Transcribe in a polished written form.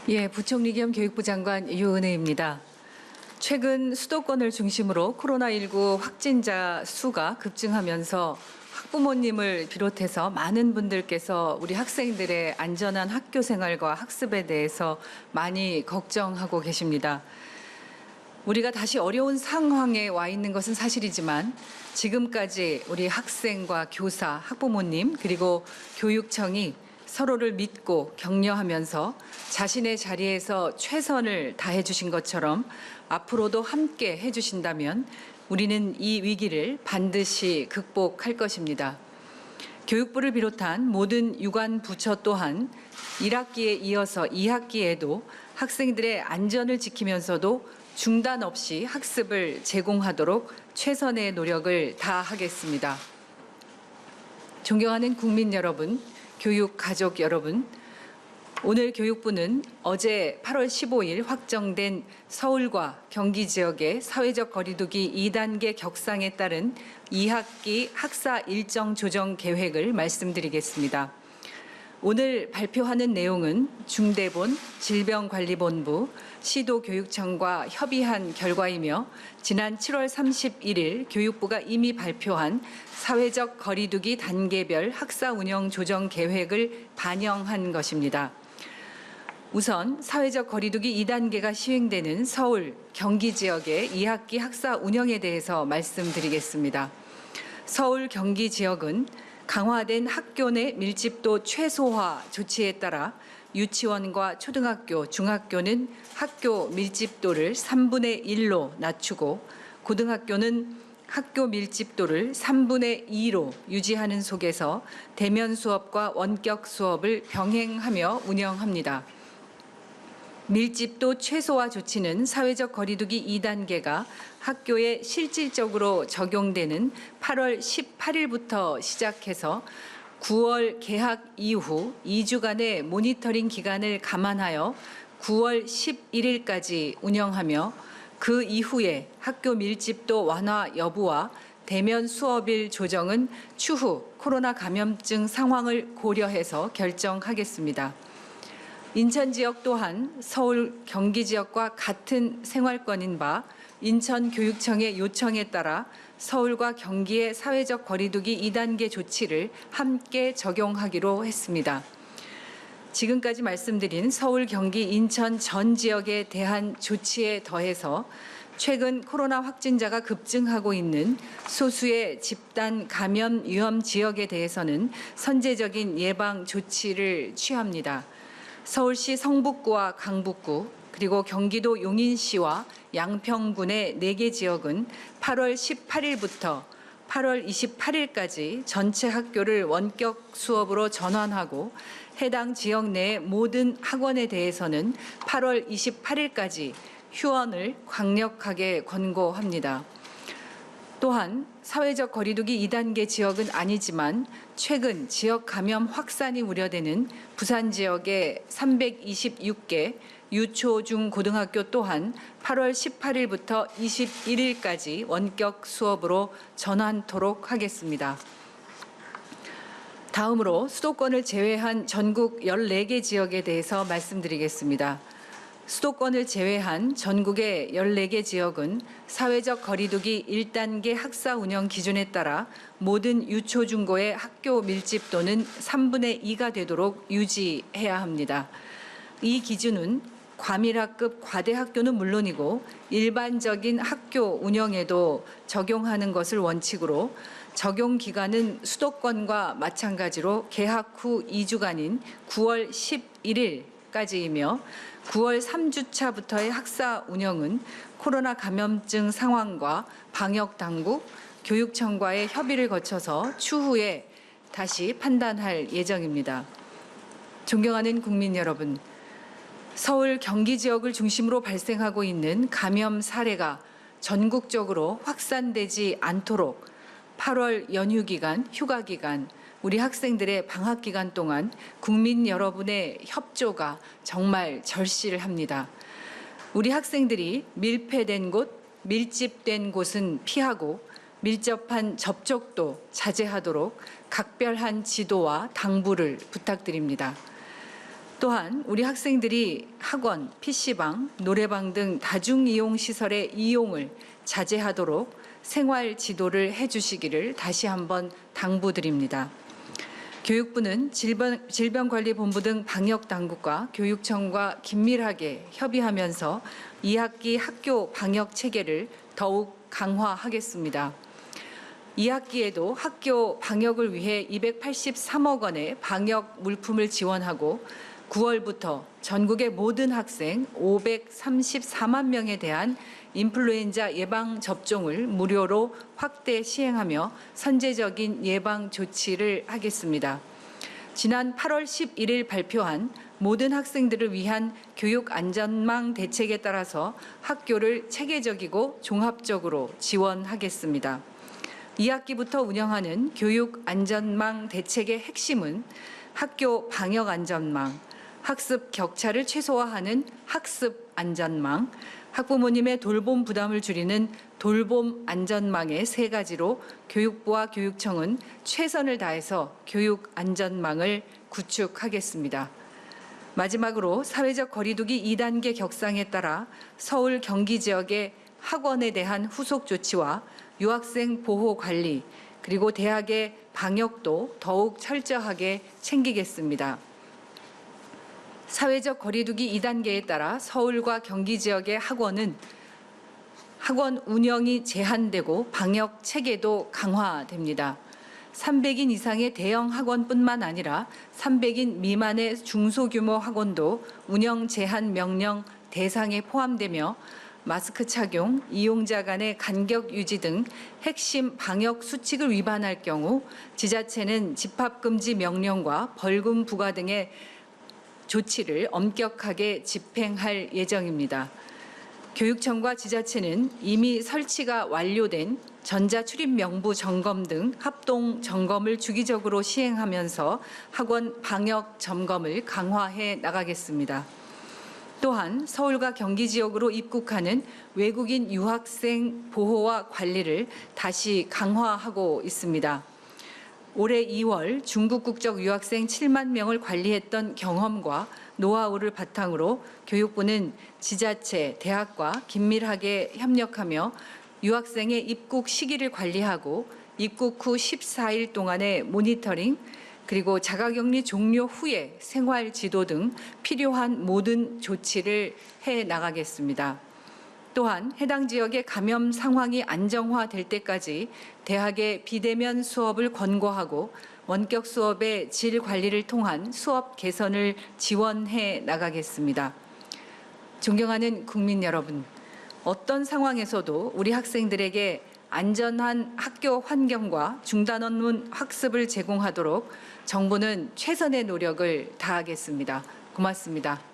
예, 부총리 겸 교육부 장관 유은혜입니다. 최근 수도권을 중심으로 코로나19 확진자 수가 급증하면서 학부모님을 비롯해서 많은 분들께서 우리 학생들의 안전한 학교 생활과 학습에 대해서 많이 걱정하고 계십니다. 우리가 다시 어려운 상황에 와 있는 것은 사실이지만 지금까지 우리 학생과 교사, 학부모님 그리고 교육청이 서로를 믿고 격려하면서 자신의 자리에서 최선을 다해 주신 것처럼 앞으로도 함께 해 주신다면 우리는 이 위기를 반드시 극복할 것입니다. 교육부를 비롯한 모든 유관 부처 또한 1학기에 이어서 2학기에도 학생들의 안전을 지키면서도 중단 없이 학습을 제공하도록 최선의 노력을 다하겠습니다. 존경하는 국민 여러분, 교육 가족 여러분, 오늘 교육부는 어제 8월 15일 확정된 서울과 경기 지역의 사회적 거리두기 2단계 격상에 따른 2학기 학사 일정 조정 계획을 말씀드리겠습니다. 오늘 발표하는 내용은 중대본, 질병관리본부, 시도교육청과 협의한 결과이며 지난 7월 31일 교육부가 이미 발표한 사회적 거리두기 단계별 학사 운영 조정 계획을 반영한 것입니다. 우선 사회적 거리두기 2단계가 시행되는 서울, 경기 지역의 2학기 학사 운영에 대해서 말씀드리겠습니다. 서울, 경기 지역은 강화된 학교 내 밀집도 최소화 조치에 따라 유치원과 초등학교, 중학교는 학교 밀집도를 3분의 1로 낮추고 고등학교는 학교 밀집도를 3분의 2로 유지하는 속에서 대면 수업과 원격 수업을 병행하며 운영합니다. 밀집도 최소화 조치는 사회적 거리두기 2단계가 학교에 실질적으로 적용되는 8월 18일부터 시작해서 9월 개학 이후 2주간의 모니터링 기간을 감안하여 9월 11일까지 운영하며 그 이후에 학교 밀집도 완화 여부와 대면 수업일 조정은 추후 코로나 감염증 상황을 고려해서 결정하겠습니다. 인천 지역 또한 서울, 경기 지역과 같은 생활권인 바 인천교육청의 요청에 따라 서울과 경기의 사회적 거리두기 2단계 조치를 함께 적용하기로 했습니다. 지금까지 말씀드린 서울, 경기, 인천 전 지역에 대한 조치에 더해서 최근 코로나 확진자가 급증하고 있는 소수의 집단 감염 위험 지역에 대해서는 선제적인 예방 조치를 취합니다. 서울시 성북구와 강북구 그리고 경기도 용인시와 양평군의 4개 지역은 8월 18일부터 8월 28일까지 전체 학교를 원격 수업으로 전환하고 해당 지역 내 모든 학원에 대해서는 8월 28일까지 휴원을 강력하게 권고합니다. 또한 사회적 거리두기 2단계 지역은 아니지만 최근 지역 감염 확산이 우려되는 부산 지역의 326개 유초, 중, 고등학교 또한 8월 18일부터 21일까지 원격 수업으로 전환토록 하겠습니다. 다음으로 수도권을 제외한 전국 14개 지역에 대해서 말씀드리겠습니다. 수도권을 제외한 전국의 14개 지역은 사회적 거리두기 1단계 학사 운영 기준에 따라 모든 유초, 중고의 학교 밀집도는 3분의 2가 되도록 유지해야 합니다. 이 기준은 과밀학급 과대학교는 물론이고 일반적인 학교 운영에도 적용하는 것을 원칙으로 적용 기간은 수도권과 마찬가지로 개학 후 2주간인 9월 11일까지이며 9월 3주차부터의 학사 운영은 코로나 감염증 상황과 방역당국, 교육청과의 협의를 거쳐서 추후에 다시 판단할 예정입니다. 존경하는 국민 여러분, 서울, 경기 지역을 중심으로 발생하고 있는 감염 사례가 전국적으로 확산되지 않도록 8월 연휴 기간, 휴가 기간, 우리 학생들의 방학 기간 동안 국민 여러분의 협조가 정말 절실합니다. 우리 학생들이 밀폐된 곳, 밀집된 곳은 피하고 밀접한 접촉도 자제하도록 각별한 지도와 당부를 부탁드립니다. 또한 우리 학생들이 학원, PC방, 노래방 등 다중이용 시설의 이용을 자제하도록 생활 지도를 해주시기를 다시 한번 당부드립니다. 교육부는 질병관리본부 등 방역당국과 교육청과 긴밀하게 협의하면서 2학기 학교 방역 체계를 더욱 강화하겠습니다. 2학기에도 학교 방역을 위해 283억 원의 방역 물품을 지원하고 9월부터 전국의 모든 학생 534만 명에 대한 인플루엔자 예방 접종을 무료로 확대 시행하며 선제적인 예방 조치를 하겠습니다. 지난 8월 11일 발표한 모든 학생들을 위한 교육 안전망 대책에 따라서 학교를 체계적이고 종합적으로 지원하겠습니다. 2학기부터 운영하는 교육 안전망 대책의 핵심은 학교 방역 안전망, 학습 격차를 최소화하는 학습 안전망, 학부모님의 돌봄 부담을 줄이는 돌봄 안전망의 세 가지로 교육부와 교육청은 최선을 다해서 교육 안전망을 구축하겠습니다. 마지막으로 사회적 거리두기 2단계 격상에 따라 서울 경기 지역의 학원에 대한 후속 조치와 유학생 보호 관리 그리고 대학의 방역도 더욱 철저하게 챙기겠습니다. 사회적 거리두기 2단계에 따라 서울과 경기 지역의 학원은 학원 운영이 제한되고 방역 체계도 강화됩니다. 300인 이상의 대형 학원뿐만 아니라 300인 미만의 중소규모 학원도 운영 제한 명령 대상에 포함되며 마스크 착용, 이용자 간의 간격 유지 등 핵심 방역 수칙을 위반할 경우 지자체는 집합금지 명령과 벌금 부과 등의 조치를 엄격하게 집행할 예정입니다. 교육청과 지자체는 이미 설치가 완료된 전자출입 명부 점검 등 합동 점검을 주기적으로 시행하면서 학원 방역 점검을 강화해 나가겠습니다. 또한 서울과 경기 지역으로 입국하는 외국인 유학생 보호와 관리를 다시 강화하고 있습니다. 올해 2월 중국 국적 유학생 7만 명을 관리했던 경험과 노하우를 바탕으로 교육부는 지자체, 대학과 긴밀하게 협력하며 유학생의 입국 시기를 관리하고 입국 후 14일 동안의 모니터링 그리고 자가격리 종료 후에 생활 지도 등 필요한 모든 조치를 해 나가겠습니다. 또한 해당 지역의 감염 상황이 안정화될 때까지 대학의 비대면 수업을 권고하고 원격 수업의 질 관리를 통한 수업 개선을 지원해 나가겠습니다. 존경하는 국민 여러분, 어떤 상황에서도 우리 학생들에게 안전한 학교 환경과 중단 없는 학습을 제공하도록 정부는 최선의 노력을 다하겠습니다. 고맙습니다.